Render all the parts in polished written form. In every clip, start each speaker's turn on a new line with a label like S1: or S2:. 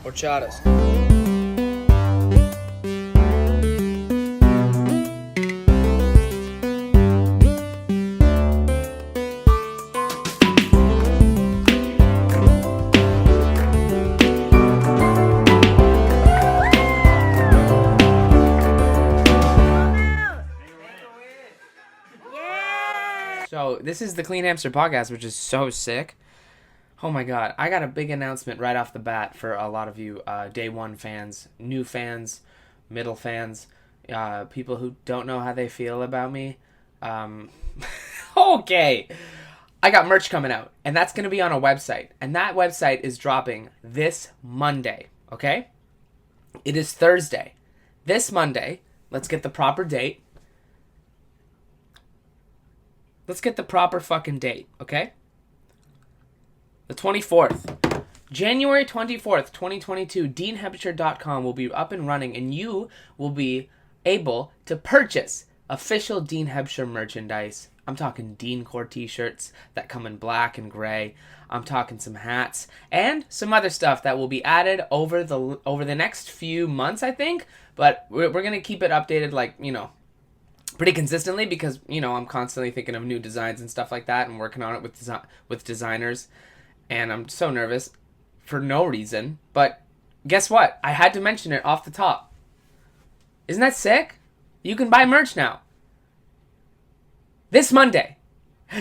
S1: Horchatas. So, this is the Clean Hamster podcast, which is so sick. Oh my god, I got a big announcement right off the bat for a lot of you day one fans, new fans, middle fans, people who don't know how they feel about me. Okay, I got merch coming out, and that's going to be on a website, and that website is dropping this Monday, okay? It is Thursday. This Monday, let's get the proper date. Let's get the proper fucking date, okay? The 24th. January 24th, 2022, DeanHempshire.com will be up and running, and you will be able to purchase official Dean Hampshire merchandise. I'm talking Dean Core t-shirts that come in black and gray. I'm talking some hats and some other stuff that will be added over the next few months, I think. But we're going to keep it updated, like, you know, pretty consistently, because, you know, I'm constantly thinking of new designs and stuff like that and working on it with designers. And I'm so nervous for no reason. But guess what? I had to mention it off the top. Isn't that sick? You can buy merch now. This Monday,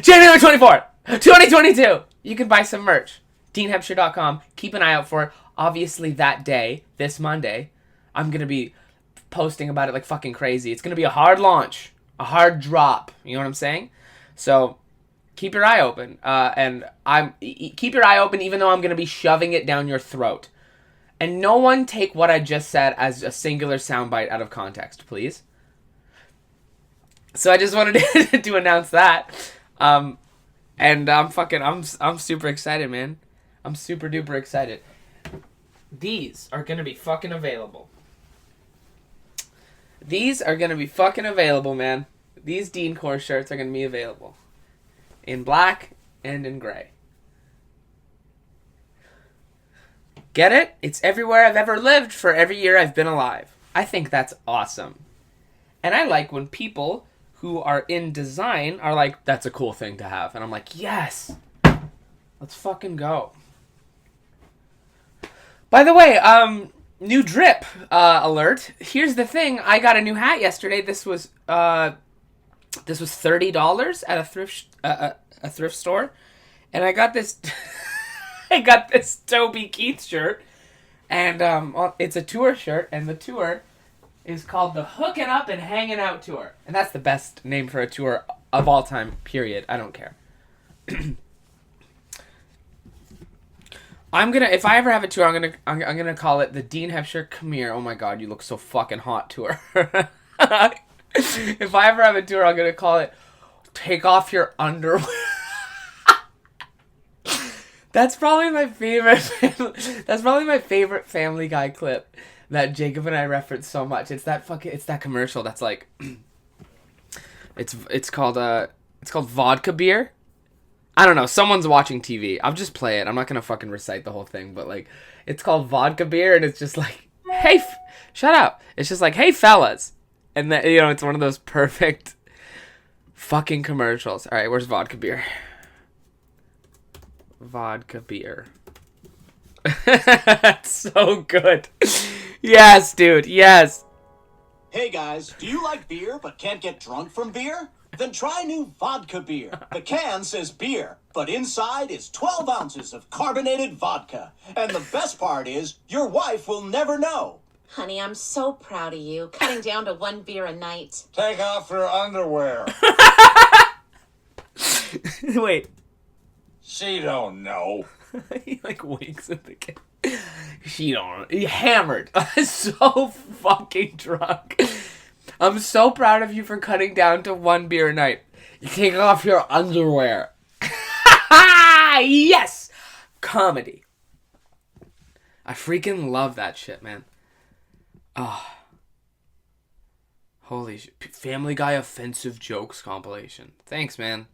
S1: January 24th, 2022, you can buy some merch. DeanHempshire.com. Keep an eye out for it. Obviously, that day, this Monday, I'm going to be posting about it like fucking crazy. It's going to be a hard launch, a hard drop. You know what I'm saying? So keep your eye open. Keep your eye open even though I'm going to be shoving it down your throat. And no one take what I just said as a singular soundbite out of context, please. So I just wanted to announce that. And I'm super excited, man. I'm super duper excited. These are going to be fucking available. These are going to be fucking available, man. These Dean Core shirts are going to be available. In black and in gray. Get it? It's everywhere I've ever lived for every year I've been alive. I think that's awesome. And I like when people who are in design are like, that's a cool thing to have. And I'm like, yes. Let's fucking go. By the way, new drip alert. Here's the thing. I got a new hat yesterday. This was $30 at a thrift store, and I got this. I got this Toby Keith shirt, and it's a tour shirt, and the tour is called the Hookin' Up and Hangin' Out Tour, and that's the best name for a tour of all time. Period. I don't care. If I ever have a tour, I'm gonna call it the Dean Hampshire Come Here. Oh my god, you look so fucking hot tour. If I ever have a tour, I'm gonna call it Take Off Your Underwear. That's probably my favorite. That's probably my favorite Family Guy clip that Jacob and I reference so much. It's that commercial that's like, it's called Vodka Beer. I don't know. Someone's watching TV. I'll just play it. I'm not gonna fucking recite the whole thing, but like, it's called Vodka Beer, and it's just like, hey, shut up. It's just like, hey, fellas, and that, you know, it's one of those perfect fucking commercials. All right, where's Vodka Beer? Vodka Beer. That's so good. Yes, dude. Yes.
S2: Hey guys, do you like beer but can't get drunk from beer? Then try new Vodka Beer. The can says beer, but inside is 12 ounces of carbonated vodka. And the best part is, your wife will never know.
S3: Honey, I'm so proud of you, cutting down to one beer a night.
S4: Take off your underwear.
S1: Wait.
S4: She don't know.
S1: He like winks at the kid. She don't. He hammered. So fucking drunk. I'm so proud of you for cutting down to one beer a night. You take off your underwear. Yes! Comedy. I freaking love that shit, man. Oh. Holy shit. Family Guy offensive jokes compilation. Thanks, man.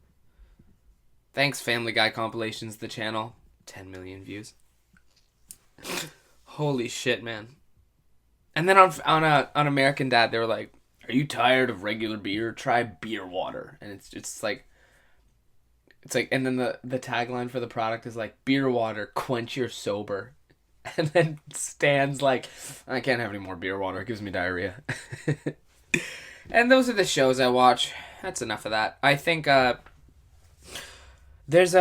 S1: Thanks, Family Guy compilations, the channel. 10 million views. Holy shit, man. And then on American Dad, they were like, "Are you tired of regular beer? Try beer water." And it's like, and then the tagline for the product is like, "Beer water, quench your sober." And then Stan's like, "I can't have any more beer water. It gives me diarrhea." And those are the shows I watch. That's enough of that. I think there's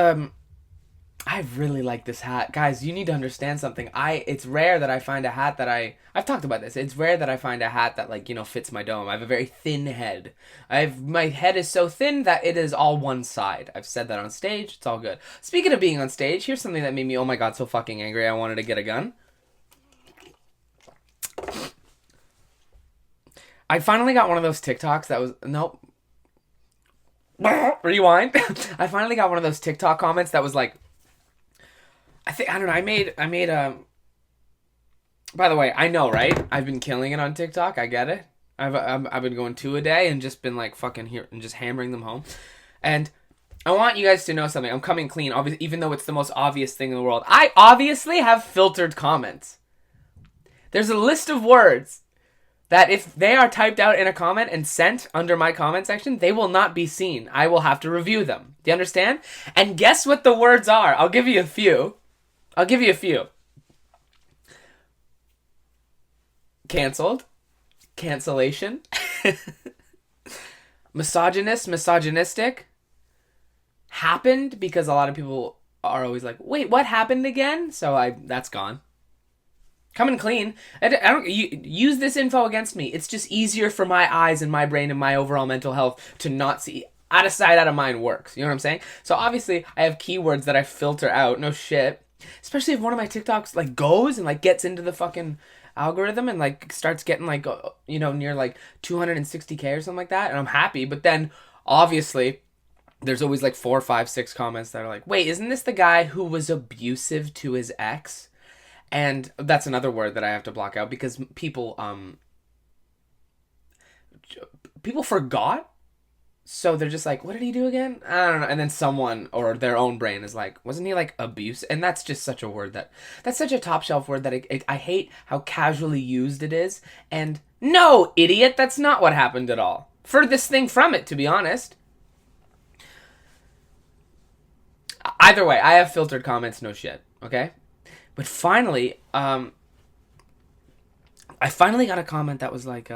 S1: I really like this hat. Guys, you need to understand something. It's rare that I find a hat that I've talked about this. It's rare that I find a hat that, like, you know, fits my dome. I have a very thin head. My head is so thin that it is all one side. I've said that on stage. It's all good. Speaking of being on stage, here's something that made me, oh my god, so fucking angry. I wanted to get a gun. I finally got one of those TikToks that was... Nope. Rewind. I finally got one of those TikTok comments that was like... I don't know, I made by the way, I know, right? I've been killing it on TikTok. I get it. I've been going 2 a day and just been like fucking here and just hammering them home. And I want you guys to know something. I'm coming clean, obviously, even though it's the most obvious thing in the world. I obviously have filtered comments. There's a list of words that if they are typed out in a comment and sent under my comment section, they will not be seen. I will have to review them. Do you understand? And guess what the words are? I'll give you a few. Cancelled. Cancellation. Misogynist. Misogynistic. Happened, because a lot of people are always like, wait, what happened again? So that's gone. Coming clean. I don't use this info against me. It's just easier for my eyes and my brain and my overall mental health to not see. Out of sight, out of mind works. You know what I'm saying? So obviously, I have keywords that I filter out. No shit. Especially if one of my TikToks like goes and like gets into the fucking algorithm and like starts getting like, you know, near like 260K or something like that, and I'm happy. But then obviously there's always like 4, 5, 6 comments that are like, wait, isn't this the guy who was abusive to his ex? And that's another word that I have to block out, because people forgot. So they're just like, what did he do again? I don't know. And then someone or their own brain is like, wasn't he like abuse? And that's just such a word that's such a top shelf word that I hate how casually used it is. And no, idiot, that's not what happened at all. Furthest thing from it, to be honest. Either way, I have filtered comments, no shit. Okay? But finally, I finally got a comment that was like,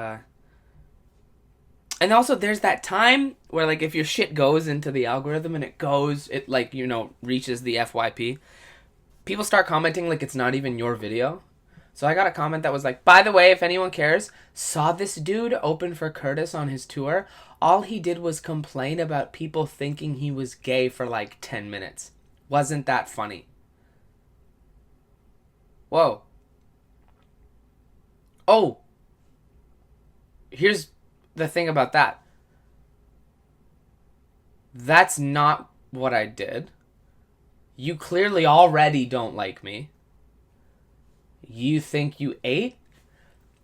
S1: and also there's that time where like if your shit goes into the algorithm and it like, you know, reaches the FYP, people start commenting like it's not even your video. So I got a comment that was like, by the way, if anyone cares, saw this dude open for Curtis on his tour. All he did was complain about people thinking he was gay for like 10 minutes. Wasn't that funny? Whoa. Oh. Here's the thing about that. That's not what I did. You clearly already don't like me. You think you ate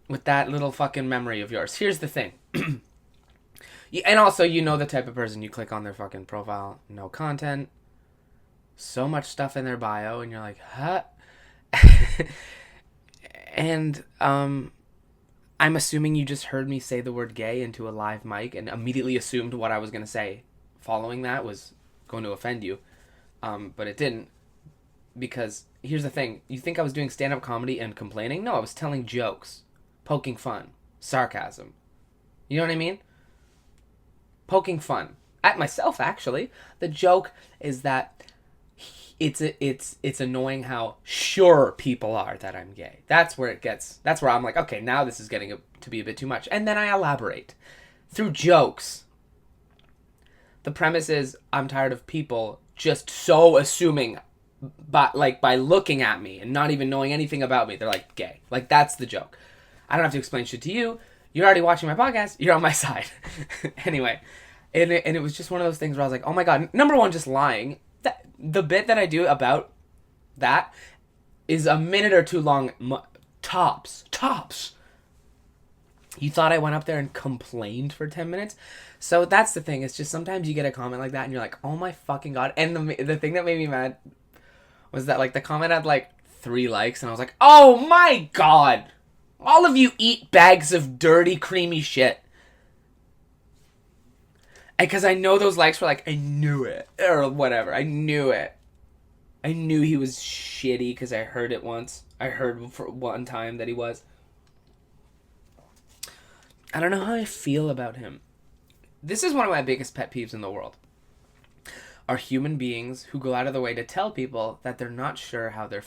S1: with that little fucking memory of yours. Here's the thing. And also, you know the type of person, you click on their fucking profile, no content, so much stuff in their bio, and you're like, huh? And I'm assuming you just heard me say the word gay into a live mic and immediately assumed what I was going to say following that was going to offend you. But it didn't, because here's the thing. You think I was doing stand-up comedy and complaining? No, I was telling jokes, poking fun, sarcasm. You know what I mean? Poking fun. At myself, actually. The joke is that it's annoying how sure people are that I'm gay. That's where I'm like, okay, now this is getting to be a bit too much. And then I elaborate through jokes. The premise is I'm tired of people just so assuming by looking at me and not even knowing anything about me, they're like gay. Like, that's the joke. I don't have to explain shit to you. You're already watching my podcast. You're on my side. Anyway, and it was just one of those things where I was like, oh my god, number one, just lying. The bit that I do about that is a minute or two long, tops. You thought I went up there and complained for 10 minutes? So that's the thing. It's just sometimes you get a comment like that and you're like, oh my fucking god. And the thing that made me mad was that like the comment had like 3 likes, and I was like, oh my god! All of you eat bags of dirty, creamy shit. Because I know those likes were like, I knew it. Or whatever. I knew it. I knew he was shitty because I heard it once. I heard for one time that he was. I don't know how I feel about him. This is one of my biggest pet peeves in the world. Are human beings who go out of the way to tell people that they're not sure how they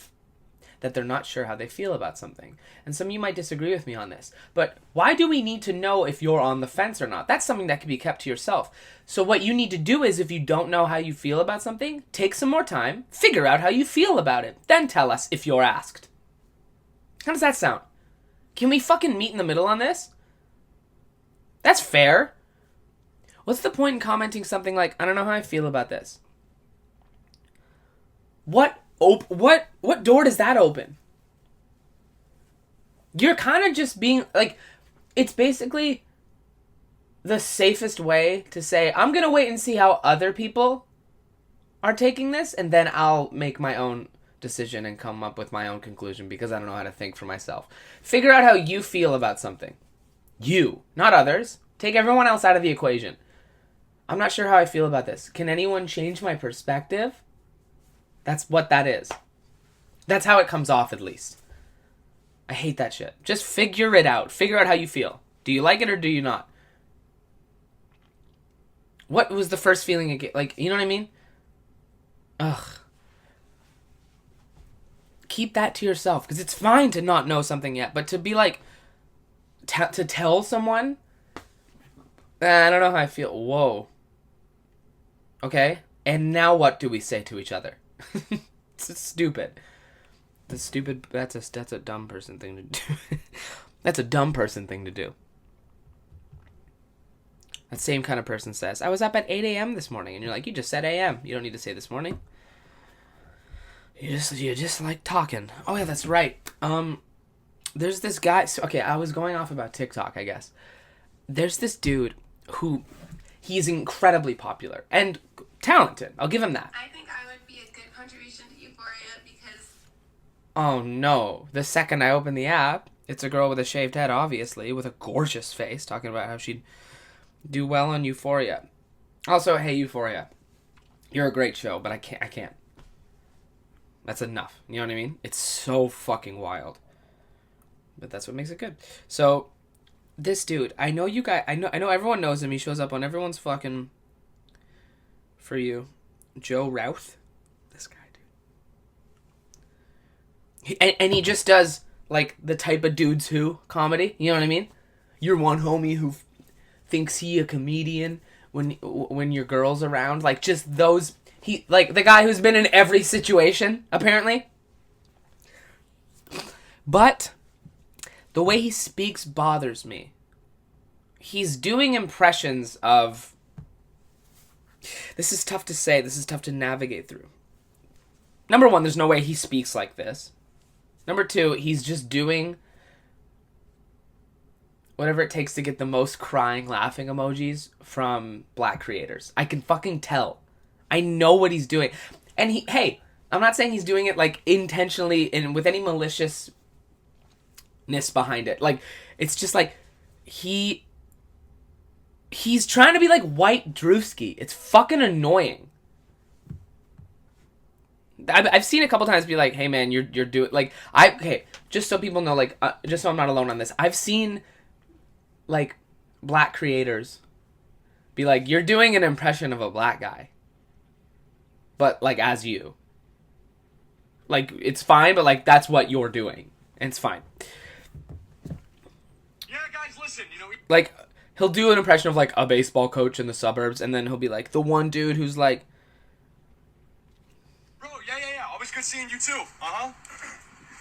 S1: feel about something. And some of you might disagree with me on this. But why do we need to know if you're on the fence or not? That's something that can be kept to yourself. So what you need to do is, if you don't know how you feel about something, take some more time, figure out how you feel about it, then tell us if you're asked. How does that sound? Can we fucking meet in the middle on this? That's fair. What's the point in commenting something like, I don't know how I feel about this? What door does that open? You're kind of just being, like, it's basically the safest way to say, I'm going to wait and see how other people are taking this, and then I'll make my own decision and come up with my own conclusion because I don't know how to think for myself. Figure out how you feel about something. You, not others. Take everyone else out of the equation. I'm not sure how I feel about this. Can anyone change my perspective? That's what that is. That's how it comes off, at least. I hate that shit. Just figure it out. Figure out how you feel. Do you like it or do you not? What was the first feeling again? Like, you know what I mean? Ugh. Keep that to yourself. Because it's fine to not know something yet. But to be like, to tell someone, I don't know how I feel. Whoa. Okay? And now what do we say to each other? It's stupid. That's a dumb person thing to do. That's a dumb person thing to do. That same kind of person says, I was up at 8 a.m. this morning. And you're like, you just said a.m. You don't need to say this morning. You just like talking. Oh, yeah, that's right. There's this guy. So, okay, I was going off about TikTok, I guess. There's this dude who, he's incredibly popular and talented. I'll give him that.
S5: I think I would be a good contribution to Euphoria because...
S1: Oh, no. The second I open the app, it's a girl with a shaved head, obviously, with a gorgeous face, talking about how she'd do well on Euphoria. Also, hey, Euphoria. You're a great show, but I can't. That's enough. You know what I mean? It's so fucking wild. But that's what makes it good. So, this dude, I know you guys, I know everyone knows him. He shows up on everyone's fucking For You. Joe Routh. This guy, dude. And he just does, like, the type of dudes who comedy. You know what I mean? You're one homie who thinks he a comedian when your girl's around. Like, just those... He, like, the guy who's been in every situation, apparently. But the way he speaks bothers me. He's doing impressions of... This is tough to say. This is tough to navigate through. Number one, there's no way he speaks like this. Number two, he's just doing whatever it takes to get the most crying, laughing emojis from black creators. I can fucking tell. I know what he's doing. And hey, I'm not saying he's doing it, like, intentionally and with any maliciousness behind it. Like, it's just like, he's trying to be like White Drewski. It's fucking annoying. I've seen a couple times be like, hey man, you're doing, like, okay, just so people know, like, just so I'm not alone on this, I've seen, like, black creators be like, you're doing an impression of a black guy. But, like, as you. Like, it's fine, but, like, that's what you're doing. And it's fine.
S6: Yeah, guys, listen, you know...
S1: Like, he'll do an impression of, like, a baseball coach in the suburbs, and then he'll be like, the one dude who's like...
S6: Bro, yeah, always good seeing you too. Uh-huh.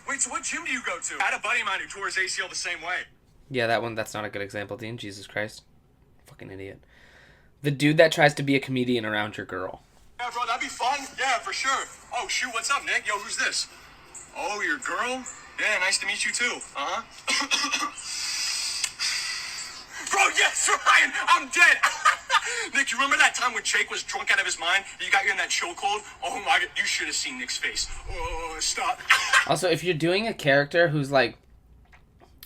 S6: Wait, so what gym do you go to? I had a buddy of mine who tore his ACL the same way.
S1: Yeah, that's not a good example, Dean. Jesus Christ. Fucking idiot. The dude that tries to be a comedian around your girl.
S6: Yeah, bro, that'd be fun. Yeah, for sure. Oh, shoot, what's up, Nick? Yo, who's this? Oh, your girl? Yeah, nice to meet you, too. Uh-huh. Bro, yes, Ryan, I'm dead. Nick, you remember that time when Jake was drunk out of his mind? You got you in that chokehold? Oh, my God, you should have seen Nick's face. Oh, stop.
S1: Also, if you're doing a character who's like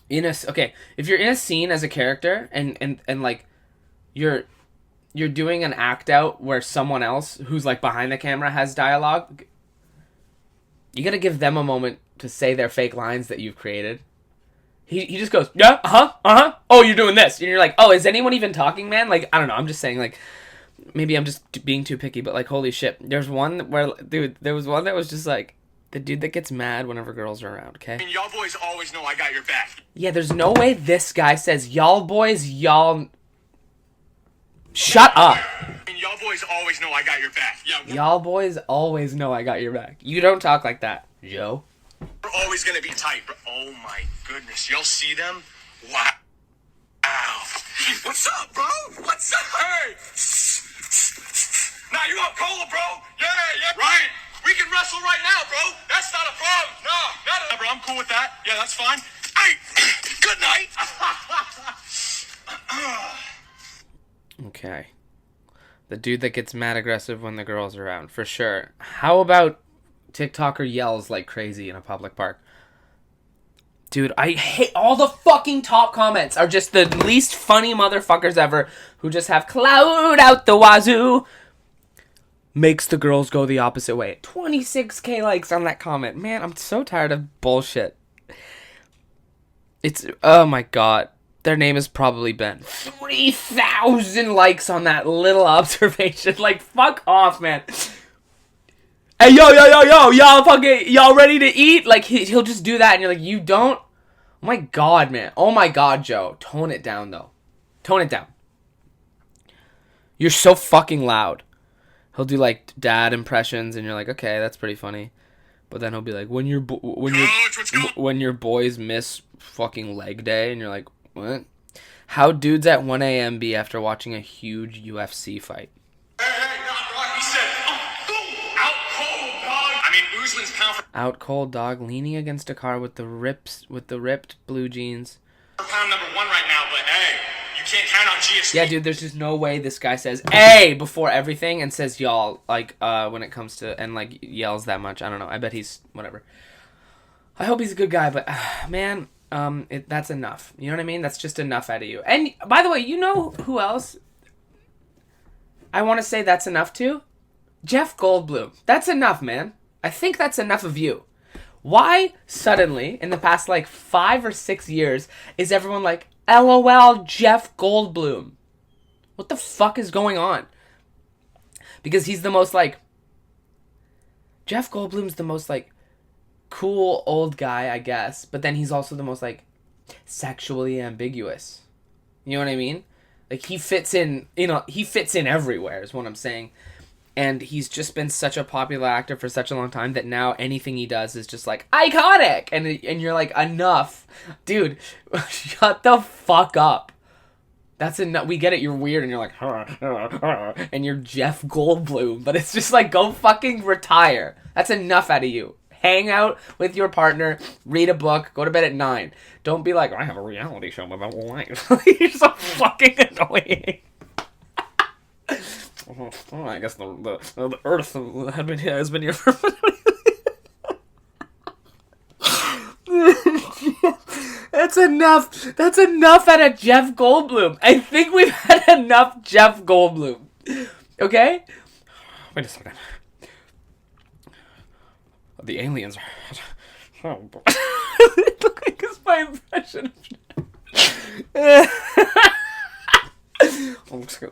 S1: if you're in a scene as a character and like you're doing an act out where someone else who's like behind the camera has dialogue, you gotta give them a moment to say their fake lines that you've created. He just goes, yeah, oh, you're doing this, and you're like, oh, is anyone even talking, man? Like, I don't know, I'm just saying, like, maybe I'm just being too picky, but like, holy shit, there was one that was just like, the dude that gets mad whenever girls are around, okay?
S6: I mean, y'all boys always know I got your back.
S1: Yeah, there's no way this guy says, y'all boys, y'all... Shut up!
S6: I mean, y'all boys always know I got your back. Yeah,
S1: Y'all boys always know I got your back. You don't talk like that, Joe.
S6: we're always gonna be tight, bro. Oh my goodness, y'all see them? Wow. What's up, bro? What's up? Hey! Now you want cola, bro? Yeah. Ryan, we can wrestle right now, bro. That's not a problem. No, bro, I'm cool with that. Yeah, that's fine. Hey, good night.
S1: Okay. The dude that gets mad aggressive when the girl's around, for sure. How about TikToker yells like crazy in a public park? Dude, I hate all the fucking top comments are just the least funny motherfuckers ever who just have cloud out the wazoo. Makes the girls go the opposite way. 26k likes on that comment. Man, I'm so tired of bullshit. It's, oh my god. Their name has probably been 3,000 likes on that little observation. Like, fuck off, man. Hey, yo, y'all ready to eat? Like, he'll just do that, and you're like, you don't? Oh my god, man. Oh my god, Joe. Tone it down, though. Tone it down. You're so fucking loud. He'll do, like, dad impressions, and you're like, okay, that's pretty funny. But then he'll be like, when your boys miss fucking leg day, and you're like, what? How dudes at 1 a.m. be after watching a huge UFC fight?
S6: Hey, not right. He said, out cold, dog. I mean, Usman's pound for
S1: Out cold dog, leaning against a car with the ripped blue jeans.
S6: pound number one right now, but hey, you can't count on GSP.
S1: Yeah, dude, there's just no way this guy says "hey" before everything and says y'all, like, when it comes to, and, like, yells that much. I don't know. I bet he's, whatever. I hope he's a good guy, but, man, that's enough. You know what I mean? That's just enough out of you. And, by the way, you know who else I want to say that's enough to? Jeff Goldblum. That's enough, man. I think that's enough of you. Why, suddenly, in the past, like, 5 or 6 years, is everyone like, LOL, Jeff Goldblum? What the fuck is going on? Because he's the most, like... Jeff Goldblum's the most, like, cool old guy, I guess. But then he's also the most, like, sexually ambiguous. You know what I mean? Like, he fits in, he fits in everywhere, is what I'm saying. And he's just been such a popular actor for such a long time that now anything he does is just, like, iconic! And you're like, enough. Dude, shut the fuck up. That's enough. We get it, you're weird, and you're like, and you're Jeff Goldblum. But it's just like, go fucking retire. That's enough out of you. Hang out with your partner, read a book, go to bed at 9. Don't be like, I have a reality show about life. You're so fucking annoying. Oh, I guess the Earth has been here for... That's enough. That's enough out of Jeff Goldblum. I think we've had enough Jeff Goldblum. Okay? Wait a second. The aliens are... Oh, boy. Look like it's my impression of... looks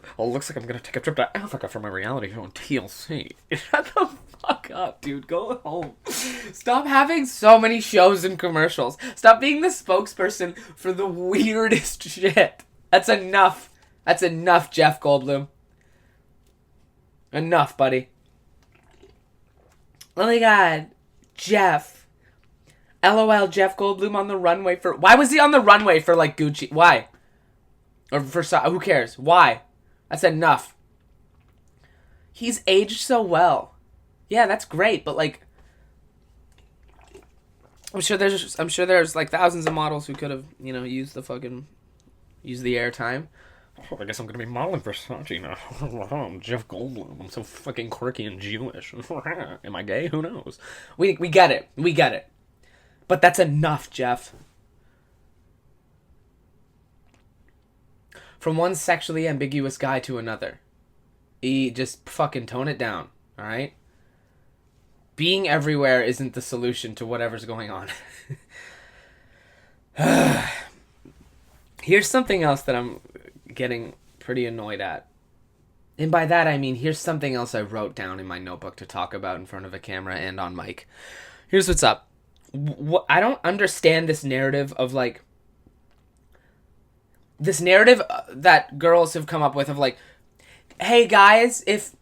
S1: like I'm gonna take a trip to Africa for my reality show on TLC. Shut the fuck up, dude. Go home. Stop having so many shows and commercials. Stop being the spokesperson for the weirdest shit. That's enough. That's enough, Jeff Goldblum. Enough, buddy. Oh my god. Jeff. LOL, Jeff Goldblum on the runway for... Why was he on the runway for, like, Gucci? Why? Or for... Who cares? Why? That's enough. He's aged so well. Yeah, that's great, but, like... I'm sure there's like thousands of models who could have, used the airtime. Oh, I guess I'm gonna be modeling for Versace now. I'm Jeff Goldblum. I'm so fucking quirky and Jewish. Am I gay? Who knows? We get it. We get it. But that's enough, Jeff. From one sexually ambiguous guy to another. Just fucking tone it down, alright? Being everywhere isn't the solution to whatever's going on. Here's something else that I'm getting pretty annoyed at. And by that I mean, here's something else I wrote down in my notebook to talk about in front of a camera and on mic. Here's what's up. I don't understand this narrative of like... This narrative that girls have come up with of like, hey guys, if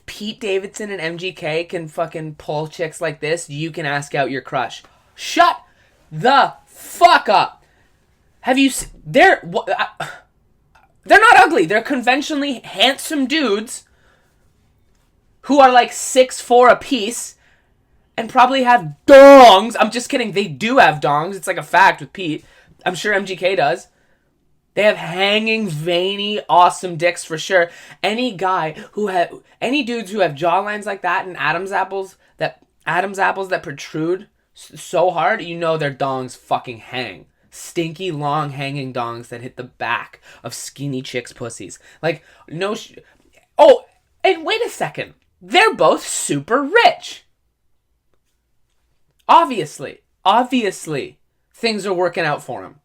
S1: Pete Davidson and MGK can fucking pull chicks like this, you can ask out your crush. Shut the fuck up. Have you... They're not ugly. They're conventionally handsome dudes who are like 6'4" apiece and probably have dongs. I'm just kidding. They do have dongs. It's like a fact with Pete. I'm sure MGK does. They have hanging, veiny, awesome dicks for sure. Any dudes who have jawlines like that and Adam's apples that protrude so hard, you know their dongs fucking hang. Stinky, long, hanging dongs that hit the back of skinny chicks' pussies. Like, no... Oh, and wait a second. They're both super rich. Obviously, things are working out for him.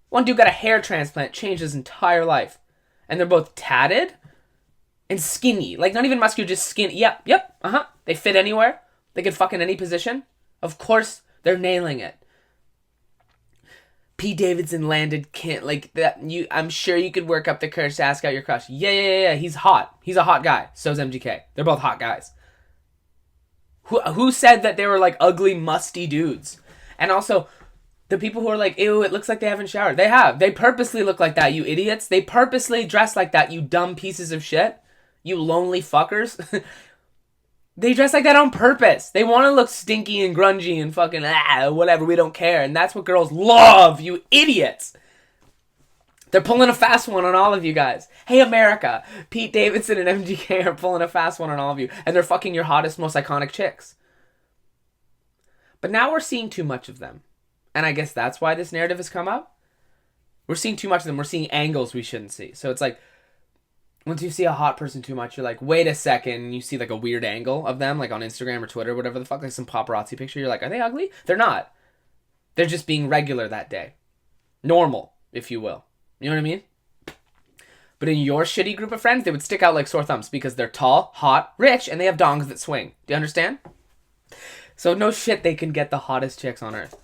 S1: One dude got a hair transplant, changed his entire life. And they're both tatted and skinny. Like, not even muscular, just skinny. Yep, They fit anywhere. They could fuck in any position. Of course, they're nailing it. Pete Davidson landed like that. I'm sure you could work up the courage to ask out your crush. Yeah. He's hot. He's a hot guy. So's MGK. They're both hot guys. Who said that they were like ugly, musty dudes? And also... The people who are like, ew, it looks like they haven't showered. They have. They purposely look like that, you idiots. They purposely dress like that, you dumb pieces of shit. You lonely fuckers. They dress like that on purpose. They want to look stinky and grungy and fucking, whatever, we don't care. And that's what girls love, you idiots. They're pulling a fast one on all of you guys. Hey, America. Pete Davidson and MGK are pulling a fast one on all of you. And they're fucking your hottest, most iconic chicks. But now we're seeing too much of them. And I guess that's why this narrative has come up. We're seeing too much of them. We're seeing angles we shouldn't see. So it's like, once you see a hot person too much, you're like, wait a second. And you see like a weird angle of them, like on Instagram or Twitter, whatever the fuck, like some paparazzi picture. You're like, are they ugly? They're not. They're just being regular that day. Normal, if you will. You know what I mean? But in your shitty group of friends, they would stick out like sore thumbs because they're tall, hot, rich, and they have dongs that swing. Do you understand? So no shit they can get the hottest chicks on earth.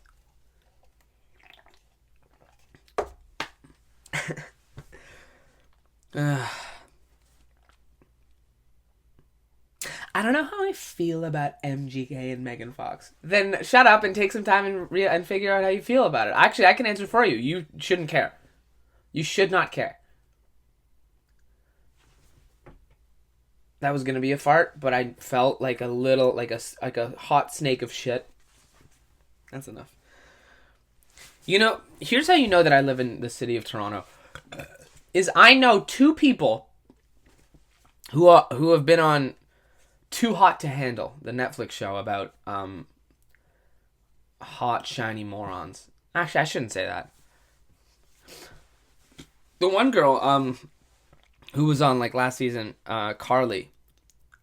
S1: I don't know how I feel about MGK and Megan Fox. Then shut up and take some time and figure out how you feel about it. Actually, I can answer for you. You shouldn't care. You should not care. That was gonna be a fart, but I felt like a little, like a hot snake of shit. That's enough. You know, here's how you know that I live in the city of Toronto. Is I know two people who have been on Too Hot to Handle, the Netflix show about hot, shiny morons. Actually, I shouldn't say that. The one girl who was on like last season, Carly,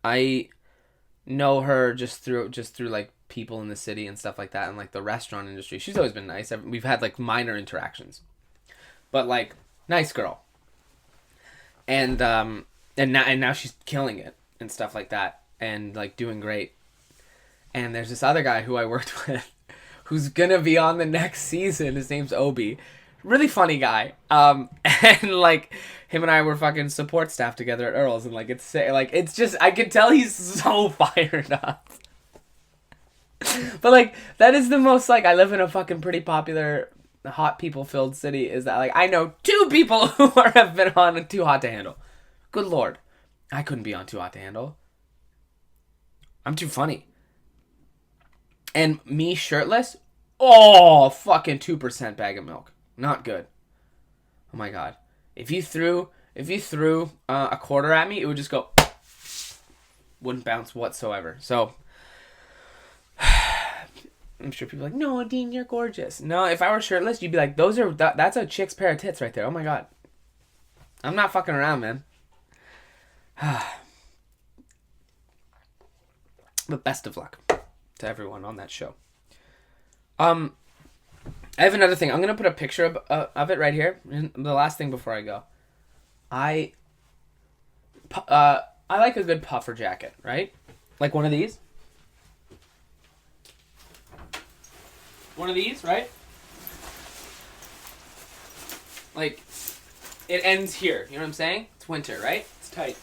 S1: I know her just through like people in the city and stuff like that, and like the restaurant industry. She's always been nice. We've had like minor interactions, but like nice girl. And now she's killing it and stuff like that, and like doing great. And there's this other guy who I worked with, who's gonna be on the next season. His name's Obi, really funny guy. And like him and I were fucking support staff together at Earl's, and like it's just I can tell he's so fired up. But like that is the most like I live in a fucking pretty popular, hot people filled city. Is that like I know two people who have been on Too Hot to Handle. Good lord, I couldn't be on Too Hot to Handle. I'm too funny. And me shirtless, oh fucking 2% bag of milk, not good. Oh my god, if you threw a quarter at me, it would just go, wouldn't bounce whatsoever. So I'm sure people are like, no, Dean, you're gorgeous. No, if I were shirtless, you'd be like, that's a chick's pair of tits right there. Oh my god. I'm not fucking around, man. But best of luck to everyone on that show. I have another thing. I'm gonna put a picture of it right here. The last thing before I go. I like a good puffer jacket, right? Like one of these. One of these, right? Like, it ends here. You know what I'm saying? It's winter, right? It's tight.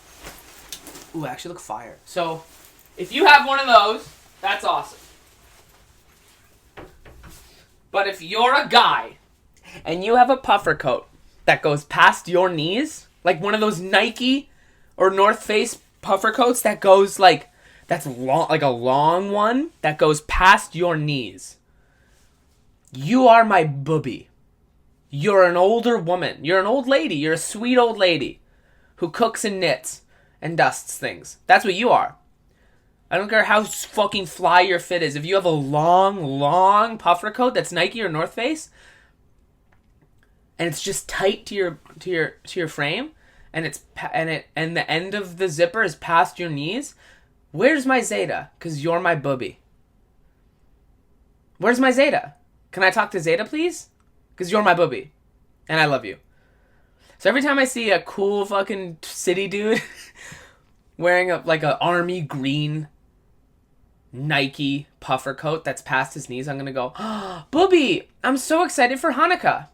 S1: Ooh, I actually look fire. So, if you have one of those, that's awesome. But if you're a guy and you have a puffer coat that goes past your knees, like one of those Nike or North Face puffer coats that goes like, that's long, like a long one that goes past your knees. You are my booby. You're an older woman. You're an old lady. You're a sweet old lady who cooks and knits and dusts things. That's what you are. I don't care how fucking fly your fit is. If you have a long puffer coat that's Nike or North Face, and it's just tight to your frame, and and the end of the zipper is past your knees, where's my Zeta? 'Cause you're my booby. Where's my Zeta? Can I talk to Zeta, please? 'Cause you're my booby. And I love you. So every time I see a cool fucking city dude wearing a army green Nike puffer coat that's past his knees, I'm going to go, oh, booby, I'm so excited for Hanukkah.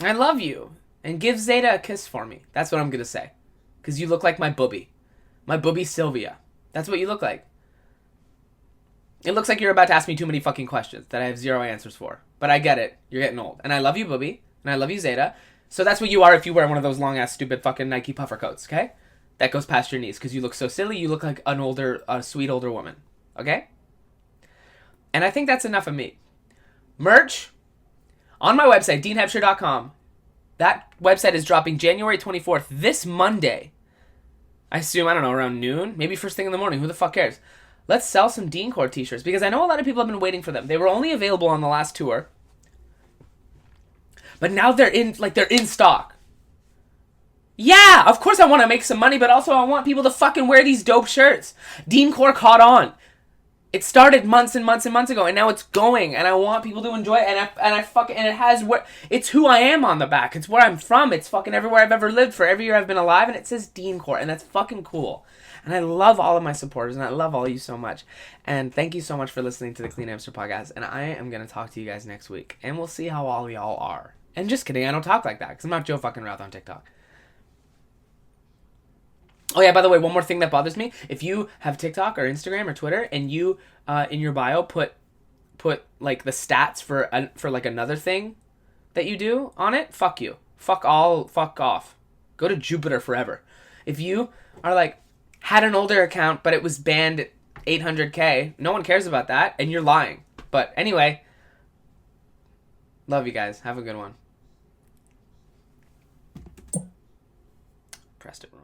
S1: I love you. And give Zeta a kiss for me. That's what I'm going to say. 'Cause you look like my booby. My booby Sylvia. That's what you look like. It looks like you're about to ask me too many fucking questions that I have zero answers for. But I get it. You're getting old. And I love you, booby. And I love you, Zeta. So that's what you are if you wear one of those long-ass, stupid fucking Nike puffer coats, okay? That goes past your knees because you look so silly. You look like a sweet older woman, okay? And I think that's enough of me. Merch on my website, deanhebsher.com. That website is dropping January 24th, this Monday. I assume, I don't know, around noon? Maybe first thing in the morning. Who the fuck cares? Let's sell some Deancore t-shirts because I know a lot of people have been waiting for them. They were only available on the last tour. But now they're in stock. Yeah, of course I want to make some money, but also I want people to fucking wear these dope shirts. Deancore caught on. It started months and months and months ago, and now it's going, and I want people to enjoy it, and it has it's who I am on the back. It's where I'm from. It's fucking everywhere I've ever lived for every year I've been alive, and it says Deancore, and that's fucking cool. And I love all of my supporters, and I love all of you so much. And thank you so much for listening to the Clean Hamster podcast, and I am going to talk to you guys next week, and we'll see how all y'all are. And just kidding, I don't talk like that, because I'm not Joe fucking Routh on TikTok. Oh yeah, by the way, one more thing that bothers me. If you have TikTok or Instagram or Twitter and you in your bio put like the stats for like another thing that you do on it, fuck you. Fuck off. Go to Jupiter forever. If you are like had an older account but it was banned at 800K, no one cares about that and you're lying. But anyway, love you guys. Have a good one. Pressed it wrong.